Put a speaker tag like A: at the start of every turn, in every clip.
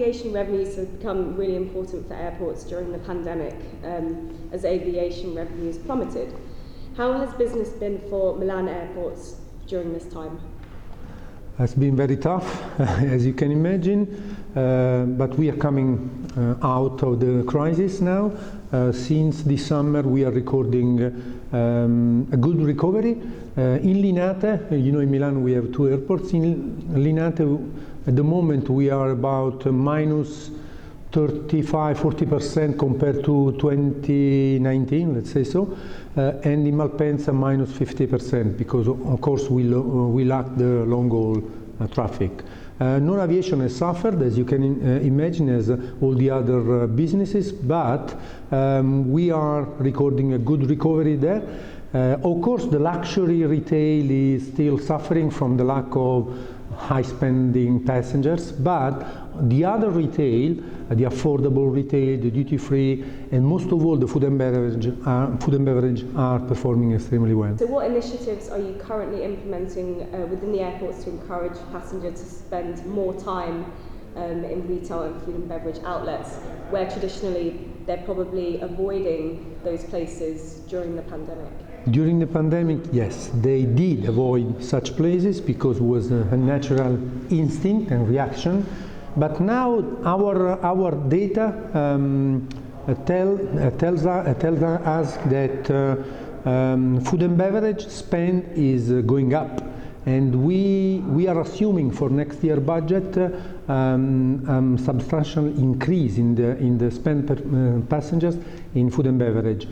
A: Non-aviation revenues have become really important for airports during the pandemic as aviation revenues plummeted. How has business been for Milan Airports during this time?
B: It's been very tough, as you can imagine, but we are coming out of the crisis now. Since this summer we are recording a good recovery. In Linate, in Milan we have two airports. In Linate, at the moment we are about minus 35–40% compared to 2019, let's say so, and in Malpensa minus 50% because of course we lack the long haul traffic. Non-aviation has suffered, as you can imagine, as all the other businesses, but we are recording a good recovery there. Of course, the luxury retail is still suffering from the lack of high-spending passengers, but the other retail, the affordable retail, the duty-free, and most of all the food and beverage are performing extremely well.
A: So what initiatives are you currently implementing within the airports to encourage passengers to spend more time in retail and food and beverage outlets, where traditionally they're probably avoiding those places during the pandemic?
B: During the pandemic, yes, they did avoid such places because it was a natural instinct and reaction. But now our data tells us that food and beverage spend is going up, and we are assuming for next year budget substantial increase in the spend per passengers in food and beverage.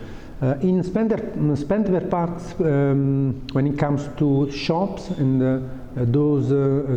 B: In spend per parts, when it comes to shops and those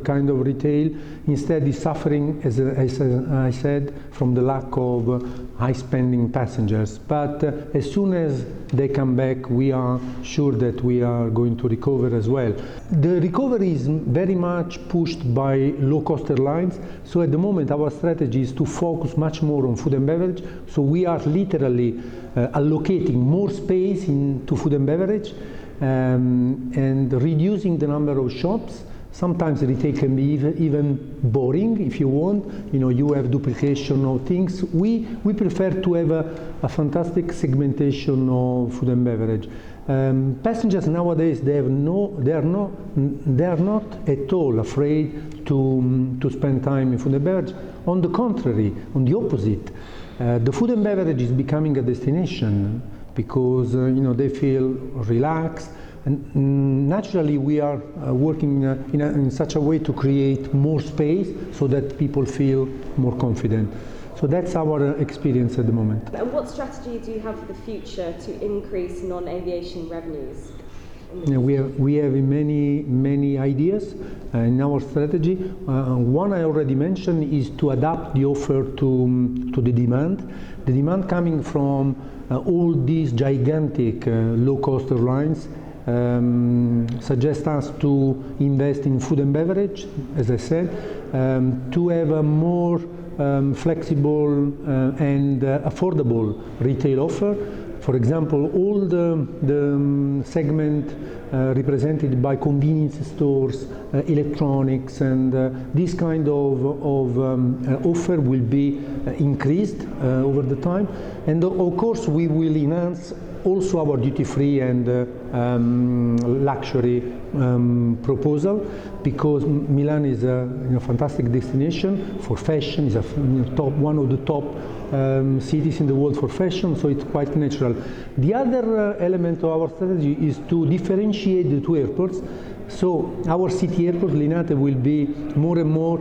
B: kind of retail, instead is suffering, as I said, from the lack of high-spending passengers. But as soon as they come back, we are sure that we are going to recover as well. The recovery is very much pushed by low-cost airlines. So at the moment, our strategy is to focus much more on food and beverage. So we are literally allocating more space into food and beverage and reducing the number of shops. Sometimes retail can be even boring if you want. You have duplication of things. We prefer to have a fantastic segmentation of food and beverage. Passengers nowadays they are not at all afraid to spend time in food and beverage. On the contrary, on the opposite, the food and beverage is becoming a destination because they feel relaxed. And naturally, we are working in such a way to create more space so that people feel more confident. So that's our experience at the moment.
A: And what strategy do you have for the future to increase non-aviation revenues?
B: We have many ideas in our strategy. One I already mentioned is to adapt the offer to the demand. The demand coming from all these gigantic low-cost airlines suggest us to invest in food and beverage, as I said, to have a more flexible and affordable retail offer. For example, all the segment represented by convenience stores, electronics, and this kind of offer will be increased over the time. And of course, we will enhance also our duty-free and luxury proposal, because Milan is a fantastic destination for fashion. It's one of the top cities in the world for fashion, so it's quite natural. The other element of our strategy is to differentiate the two airports. So our city airport, Linate, will be more and more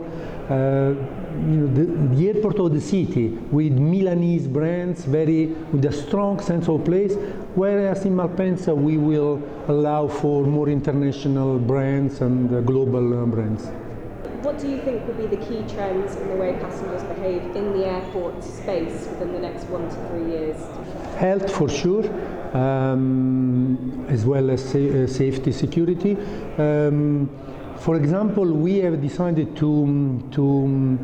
B: the airport of the city with Milanese brands, with a strong sense of place, whereas in Malpensa we will allow for more international brands and global brands.
A: What do you think will be the key trends in the way passengers behave in the airport space within the next 1 to 3 years?
B: Health for sure, as well as safety, security. For example, we have decided to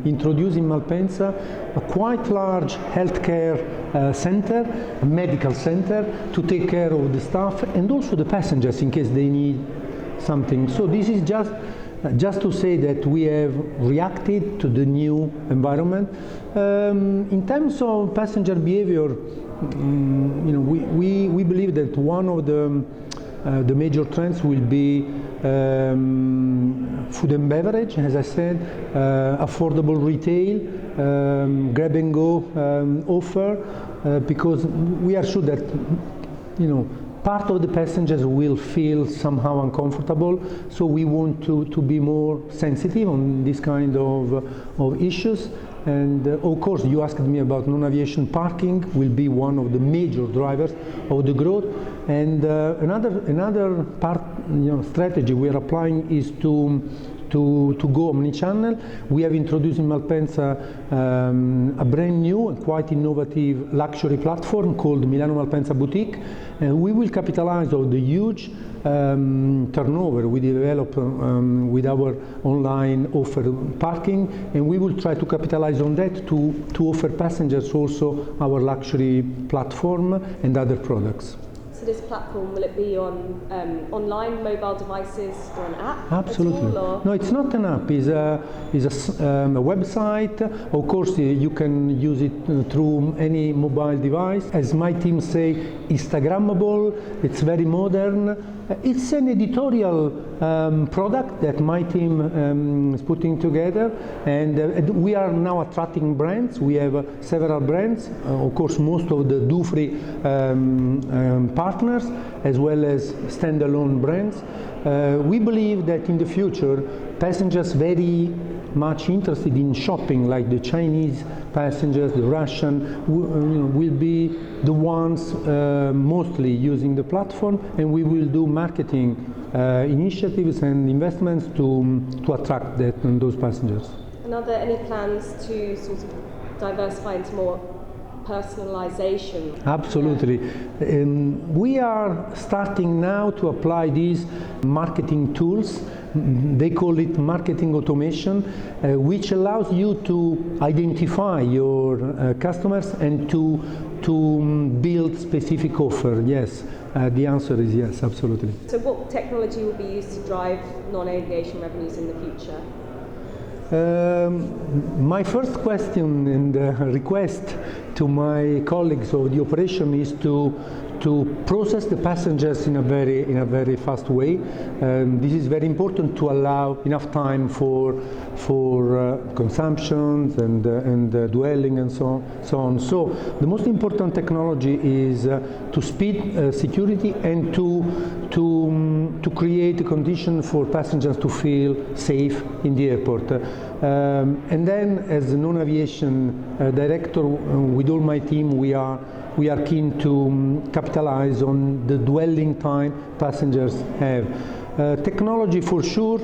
B: introduce in Malpensa a quite large healthcare center, a medical center, to take care of the staff and also the passengers in case they need something. So this is just just to say that we have reacted to the new environment. In terms of passenger behavior, we believe that one of the major trends will be food and beverage, as I said, affordable retail, grab and go offer, because we are sure that part of the passengers will feel somehow uncomfortable, so we want to be more sensitive on this kind of issues. And of course, you asked me about non-aviation parking, will be one of the major drivers of the growth. And another part, strategy we are applying is to go omnichannel. We have introduced in Malpensa a brand new and quite innovative luxury platform called Milan Malpensa Boutique. We will capitalize on the huge turnover we develop with our online offer parking, and we will try to capitalize on that to offer passengers also our luxury platform and other products.
A: So this platform, will it be on online mobile devices or an app?
B: Absolutely.
A: At all, or?
B: No, it's not an app. It's a website. Of course, you can use it through any mobile device. As my team say, Instagrammable. It's very modern. It's an editorial product that my team is putting together, and we are now attracting brands. We have several brands, of course, most of the duty-free partners, as well as standalone brands. We believe that in the future, passengers very much interested in shopping, like the Chinese passengers, the Russian, will be the ones mostly using the platform, and we will do marketing initiatives and investments to attract those passengers.
A: And are there any plans to sort of diversify into more personalization?
B: Absolutely. We are starting now to apply these marketing tools. They call it marketing automation, which allows you to identify your customers and to build specific offer. Yes, the answer is yes, absolutely.
A: So what technology will be used to drive non-aviation revenues in the future?
B: My first question and request to my colleagues of the operation is to process the passengers in a very fast way. This is very important to allow enough time for consumptions and dwelling and so on. So the most important technology is to speed security and to create a condition for passengers to feel safe in the airport. And then, as the non-aviation director, with all my team, we are keen to capitalize on the dwelling time passengers have. Technology for sure,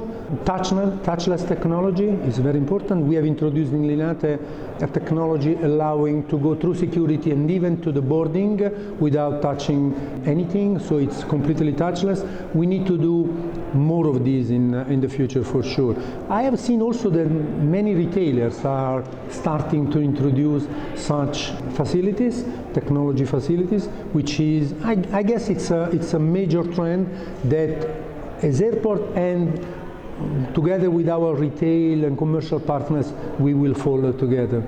B: touchless technology is very important. We have introduced in Linate a technology allowing to go through security and even to the boarding without touching anything, so it's completely touchless. We need to do more of these in the future for sure. I have seen also that many retailers are starting to introduce such facilities, technology facilities, which is, I guess it's a major trend that as airport and together with our retail and commercial partners, we will follow together.